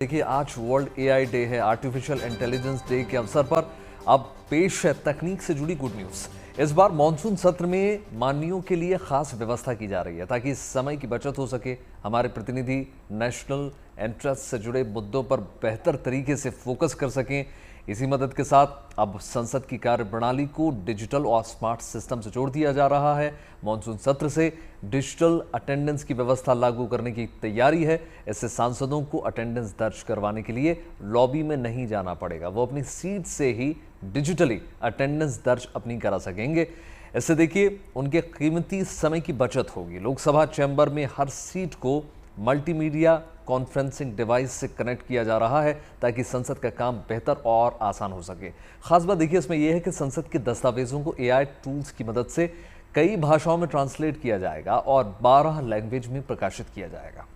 देखिए, आज world AI day है। आर्टिफिशियल इंटेलिजेंस डे के अवसर पर अब पेश है तकनीक से जुड़ी गुड न्यूज़। इस बार मॉनसून सत्र में माननीयों के लिए खास व्यवस्था की जा रही है ताकि समय की बचत हो सके। हमारे प्रतिनिधि नेशनल इंटरेस्ट से जुड़े मुद्दों पर बेहतर तरीके से फोकस कर सकें। इसी मदद के साथ अब संसद की कार्यप्रणाली को डिजिटल और स्मार्ट सिस्टम से जोड़ दिया जा रहा है। मॉनसून सत्र से डिजिटल अटेंडेंस की व्यवस्था लागू करने की तैयारी है। इससे सांसदों को अटेंडेंस दर्ज करवाने के लिए लॉबी में नहीं जाना पड़ेगा, वो अपनी सीट से ही डिजिटली अटेंडेंस दर्ज अपनी करा सकेंगे। इससे देखिए, उनके कीमती समय की बचत होगी। लोकसभा चैम्बर में हर सीट को मल्टीमीडिया कॉन्फ्रेंसिंग डिवाइस से कनेक्ट किया जा रहा है ताकि संसद का काम बेहतर और आसान हो सके। खास बात देखिए इसमें यह है कि संसद के दस्तावेजों को एआई टूल्स की मदद से कई भाषाओं में ट्रांसलेट किया जाएगा और 12 लैंग्वेज में प्रकाशित किया जाएगा।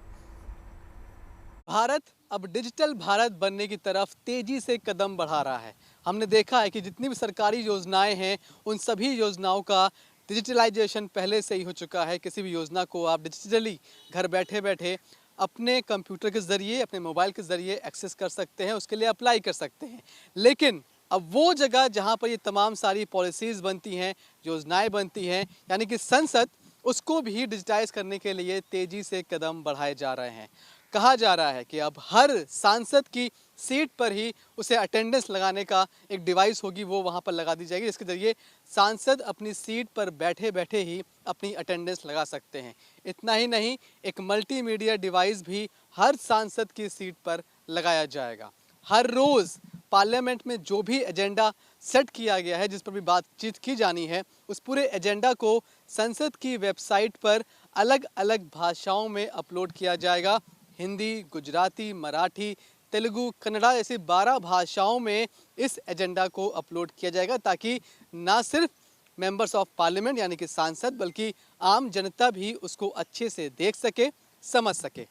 भारत अब डिजिटल भारत बनने की तरफ तेजी से कदम बढ़ा रहा है। हमने देखा है कि जितनी भी सरकारी योजनाएं हैं, उन सभी योजनाओं का डिजिटलाइजेशन पहले से ही हो चुका है। किसी भी योजना को आप डिजिटली घर बैठे बैठे अपने कंप्यूटर के ज़रिए, अपने मोबाइल के ज़रिए एक्सेस कर सकते हैं, उसके लिए अप्लाई कर सकते हैं। लेकिन अब वो जगह जहाँ पर ये तमाम सारी पॉलिसीज़ बनती हैं, योजनाएं बनती हैं, यानी कि संसद, उसको भी डिजिटाइज करने के लिए तेज़ी से कदम बढ़ाए जा रहे हैं। कहा जा रहा है कि अब हर सांसद की सीट पर ही उसे अटेंडेंस लगाने का एक डिवाइस होगी, वो वहाँ पर लगा दी जाएगी, जिसके ज़रिए सांसद अपनी सीट पर बैठे बैठे ही अपनी अटेंडेंस लगा सकते हैं। इतना ही नहीं, एक मल्टीमीडिया डिवाइस भी हर सांसद की सीट पर लगाया जाएगा। हर रोज़ पार्लियामेंट में जो भी एजेंडा सेट किया गया है, जिस पर भी बातचीत की जानी है, उस पूरे एजेंडा को संसद की वेबसाइट पर अलग अलग भाषाओं में अपलोड किया जाएगा। हिंदी, गुजराती, मराठी, तेलुगु, कन्नड़ा ऐसी 12 भाषाओं में इस एजेंडा को अपलोड किया जाएगा ताकि ना सिर्फ मेंबर्स ऑफ पार्लियामेंट यानी कि सांसद, बल्कि आम जनता भी उसको अच्छे से देख सके, समझ सके।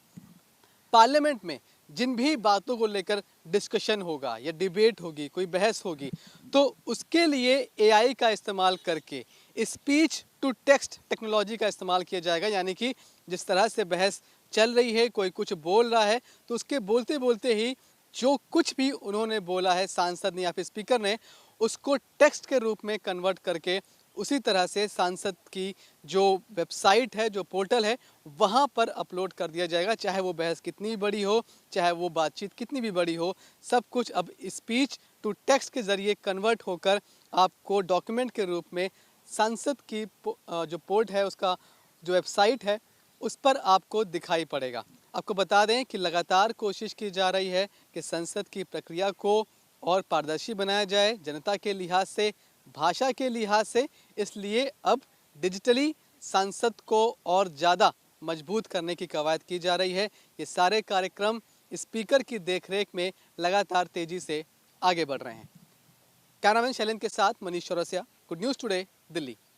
पार्लियामेंट में जिन भी बातों को लेकर डिस्कशन होगा या डिबेट होगी, कोई बहस होगी, तो उसके लिए एआई का इस्तेमाल करके स्पीच टू टेक्स्ट टेक्नोलॉजी का इस्तेमाल किया जाएगा। यानी कि जिस तरह से बहस चल रही है, कोई कुछ बोल रहा है, तो उसके बोलते बोलते ही जो कुछ भी उन्होंने बोला है, सांसद ने या फिर स्पीकर ने, उसको टेक्स्ट के रूप में कन्वर्ट करके उसी तरह से सांसद की जो वेबसाइट है, जो पोर्टल है, वहाँ पर अपलोड कर दिया जाएगा। चाहे वो बहस कितनी भी बड़ी हो, चाहे वो बातचीत कितनी भी बड़ी हो, सब कुछ अब स्पीच टू टेक्स्ट के ज़रिए कन्वर्ट होकर आपको डॉक्यूमेंट के रूप में सांसद की जो पोर्ट है, उसका जो वेबसाइट है, उस पर आपको दिखाई पड़ेगा। आपको बता दें कि लगातार कोशिश की जा रही है कि संसद की प्रक्रिया को और पारदर्शी बनाया जाए, जनता के लिहाज से, भाषा के लिहाज से। इसलिए अब डिजिटली संसद को और ज़्यादा मजबूत करने की कवायद की जा रही है। ये सारे कार्यक्रम स्पीकर की देखरेख में लगातार तेजी से आगे बढ़ रहे हैं। कैमरामैन शैलेंद्र के साथ Manish Chaurasia, good news today, Delhi.